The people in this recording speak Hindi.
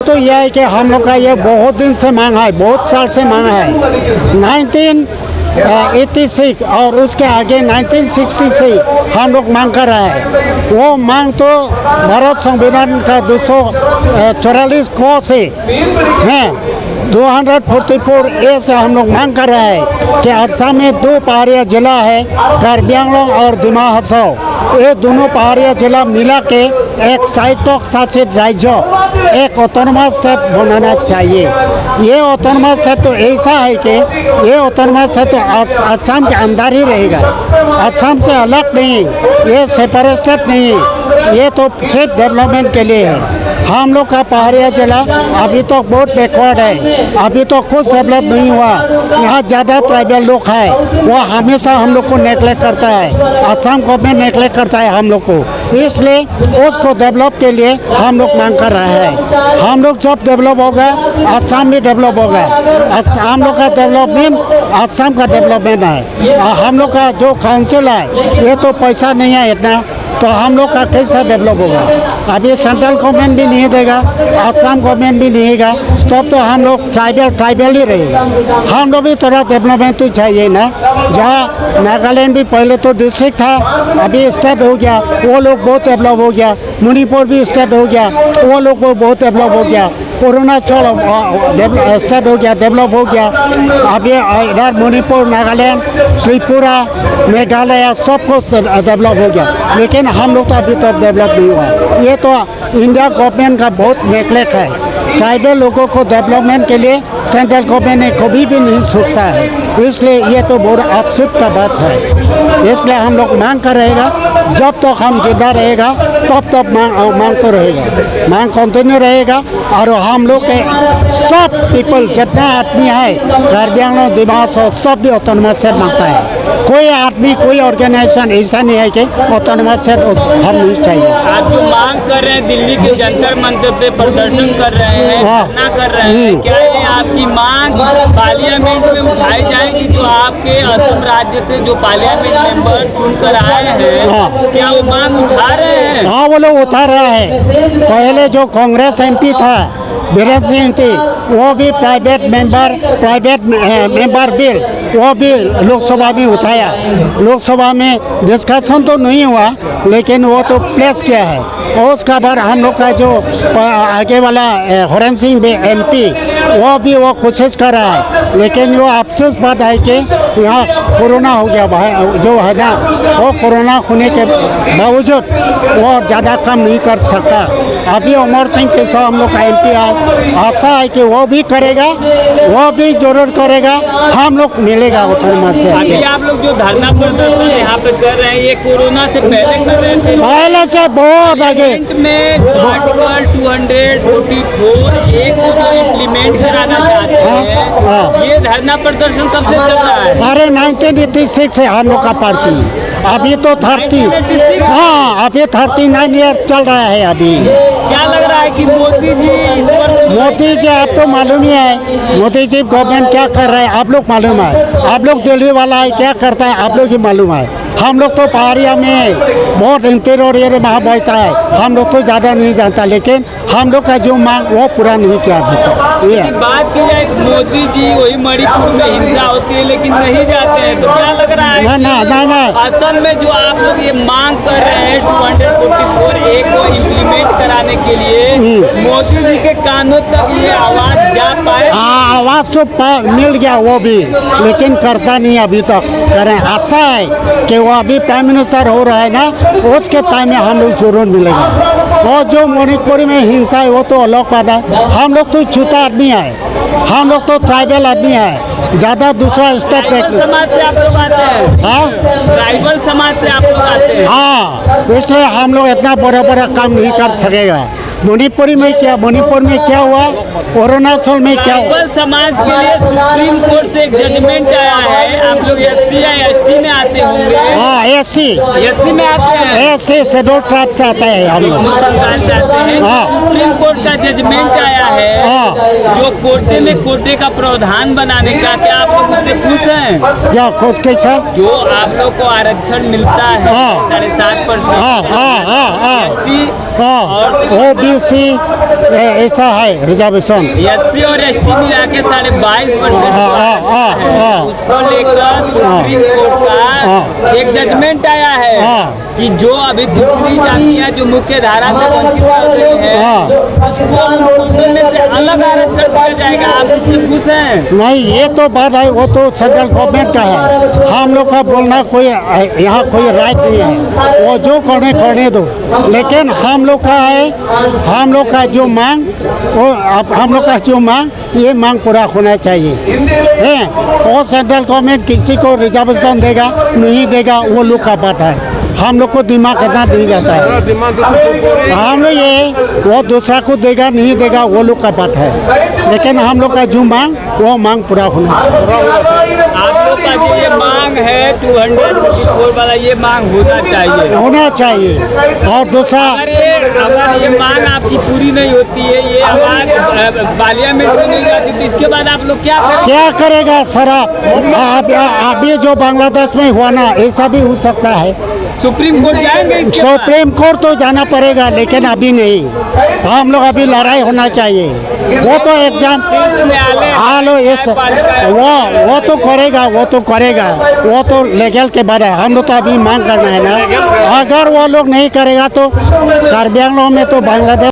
तो यह है कि हम लोग का ये बहुत दिन से मांग है, बहुत साल से मांग है। 1986 और उसके आगे 1960 से हम लोग मांग कर रहे हैं। वो मांग तो भारत संविधान का 244 क से हैं, 244A से हम लोग मांग कर रहे हैं कि असम में 2 पहाड़िया जिला है, कार्बी आंगलोंग और डिमा हासाओ। ये दोनों पहाड़िया जिला मिला के एक स्वायत्त शासित राज्य, एक ऑटोनोमस स्टेट बनाना चाहिए। ये ऑटोनोमस स्टेट तो ऐसा है कि ये ऑटोनोमस स्टेट तो असम के अंदर ही रहेगा, असम से अलग नहीं, ये सेपरेट स्टेट नहीं, ये तो सिर्फ डेवलपमेंट के लिए है। हम लोग का पहाड़िया जिला अभी तो बहुत बैकवर्ड है, अभी तो खुद डेवलप नहीं हुआ। यहाँ ज़्यादा ट्राइबल लोग हैं, वो हमेशा हम लोग को नेगलेक्ट करता है, असम गवर्नमेंट नेगलेक्ट करता है हम लोग को। इसलिए उसको डेवलप के लिए हम लोग मांग कर रहे हैं। हम लोग जब डेवलप होगा असम भी डेवलप होगा। हम लोग का डेवलपमेंट असम का डेवलपमेंट है। हम लोग का जो काउंसिल है ये तो पैसा नहीं है इतना, तो हम लोग का कैसा डेवलप होगा? अभी सेंट्रल गवर्नमेंट भी नहीं देगा, असम गवर्नमेंट भी नहीं देगा, तब तो हम लोग ट्राइबल ही रहेगा। हम लोग भी थोड़ा डेवलपमेंट तो चाहिए ना। जहाँ नागालैंड भी पहले तो डिस्ट्रिक्ट था, अभी स्टेट हो गया, वो लोग बहुत डेवलप हो गया। मणिपुर भी स्टेट हो गया, वो लोग को बहुत डेवलप हो गया। अरुणाचल स्टेट हो गया, डेवलप हो गया। अभी इधर मणिपुर, नागालैंड, त्रिपुरा, मेघालय सबको डेवलप हो गया, लेकिन हम लोग तो अभी तक डेवलप नहीं हुआ। ये तो इंडिया गवर्नमेंट का बहुत नेगलेक्ट है। ट्राइबल लोगों को डेवलपमेंट के लिए सेंट्रल गवर्नमेंट ने कभी भी नहीं सोचता है, इसलिए ये तो बहुत अफसोस का बात है। इसलिए हम लोग मांग कर रहेगा, जब तक हम जिंदा रहेगा तब तक मांग तो रहेगा, मांग कंटिन्यू रहेगा। और हम लोग के सब पीपल जितना आदमी है, कार्बी आंगलोंग, डिमा हासाओ सब भी ऑटोनोमस स्टेट मांगता है। कोई आदमी, कोई ऑर्गेनाइजेशन ऐसा नहीं है कि ऑटोनोमस स्टेट हम नहीं चाहिए। आप जो मांग कर रहे हैं, दिल्ली के जंतर मंतर पे प्रदर्शन कर रहे हैं, धरना कर रहे हैं, क्या ये आपकी मांग पार्लियामेंट में उठाई जाएगी? जो आपके असम राज्य से जो पार्लियामेंट मेंबर चुनकर आए हैं, क्या वो मांग उठा रहे हैं? हाँ, वो लोग उठा रहे हैं। पहले जो कांग्रेस MP था बीरेंद्र सिंह थी, वो भी प्राइवेट मेंबर बिल वो भी लोकसभा में उठाया। लोकसभा में डिस्कशन तो नहीं हुआ, लेकिन वो तो प्लेस किया है। और उसका बाद हम लोग का जो आगे वाला हरेन सिंह MP वो भी वो कोशिश कर रहा है, लेकिन वो अफसोस बात है कि यहाँ कोरोना हो गया जो है ना, वो कोरोना होने के बावजूद वो ज़्यादा काम नहीं कर सकता। अभी अमर सिंह के साथ हम लोग का MP है, आशा है कि वो भी करेगा, वो भी जरूर करेगा, हम लोग मिलेगा ऑटोनोमस से। अभी आप लोग जो धरना प्रदर्शन यहाँ पे कर रहे हैं, ये कोरोना से पहले कर रहे थे? पहले से बहुत आगे में आर्टिकल 244 एक को जो इम्प्लीमेंट कराना चाहते हैं, ये धरना प्रदर्शन कब से चल रहा है? अरे 1986 से हम लोग का पार्टी, अभी तो 39 ईयर्स चल रहा है। अभी क्या लग रहा है कि मोदी जी इस पर? मोदी जी आपको मालूम ही है, मोदी जी गवर्नमेंट क्या कर रहा है आप लोग मालूम है, आप लोग दिल्ली वाला है क्या करता है आप लोग ही मालूम है। हम लोग तो पहाड़िया में बहुत इंटीरियर एरिया में बहता है, हम लोग तो ज़्यादा नहीं जानता, लेकिन हम लोग का जो मांग वो पूरा नहीं किया अभी तक। ये बात की जाए मोदी जी, वही मणिपुर में हिंसा होती है लेकिन नहीं जाते हैं, तो क्या लग रहा है ना असम में जो आप लोग ये मांग कर रहे हैं 244A को इम्प्लीमेंट कराने के लिए, मोदी जी के कानों तक ये आवाज जा पाए? आवाज तो मिल गया वो भी, लेकिन करता नहीं अभी तक। करें, आशा है कि वो अभी प्राइम मिनिस्टर हो रहा है ना, उसके टाइम में हम लोग जरूर मिलेगा। और जो मणिपुर में हिंसा है वो तो अलग बात है, हम लोग तो छूता आदमी है, हम लोग तो ट्राइबल आदमी है, ज़्यादा दूसरा स्टेट समाज से आप लोग आते हैं। हाँ, ट्राइबल समाज से आप लोग आते हैं। हाँ, इसलिए हम लोग इतना बड़ा काम नहीं कर सकेगा। मणिपुर में क्या हुआ, अरुणाचल में क्या हुआ? ट्राइबल समाज के लिए सुप्रीम कोर्ट से एक जजमेंट आया है। आप लोग SC या ST में आते होंगे? हाँ, SC में आते हैं। ST शेड्यूल ट्राइब से आता है हम लोग। सुप्रीम कोर्ट का जजमेंट आया है जो कोटे का प्रावधान बनाने का, क्या आप लोग उससे खुश हैं? क्या खुश कैसा? जो आप लोग को आरक्षण मिलता है 7.5% ST और OBC ऐसा है रिजर्वेशन। SC और ST मिला के 22.5% उसको लेकर सुप्रीम कोर्ट का एक जजमेंट आया है कि जो अभी पिछड़ी जातियां जो मुख्य धारा से वंचित रह गई है उसको में से अलग आरक्षण दिया जाएगा। आप इससे खुश हैं? नहीं, ये तो बात है, वो तो सेंट्रल गवर्नमेंट का है। हम लोग का बोलना कोई यहाँ कोई राइट नहीं है, वो जो करने दो। लेकिन हम लोग का है, हम लोग का जो मांग हम लोग का जो मांग ये मांग पूरा होना चाहिए है। और सेंट्रल गवर्नमेंट किसी को रिजर्वेशन देगा नहीं देगा वो लोग का बात है, हम लोग को दिमाग करना नहीं जाता है। हम लोग ये वो दूसरा को देगा नहीं देगा वो लोग का बात है, लेकिन हम लोग का जो मांग वो मांग पूरा होना चाहिए। आप लोग का जो ये मांग है 254 वाला ये मांग होना चाहिए। और दूसरा अगर ये मांग आपकी पूरी नहीं होती है, ये आवाज पार्लियामेंट में नहीं जाती तो इसके बाद आप लोग क्या करेगा सारा? अभी जो बांग्लादेश में हुआ ना ऐसा भी हो सकता है। सुप्रीम कोर्ट जाएंगे? सुप्रीम कोर्ट तो जाना पड़ेगा, लेकिन अभी नहीं। हम लोग अभी लड़ाई होना चाहिए। वो तो एग्जाम वो तो करेगा, वो तो लीगल के बारे हम लोग तो अभी मांग करना है ना। अगर वो लोग नहीं करेगा तो कार्बी आंगलॉन्ग में तो बांग्लादेश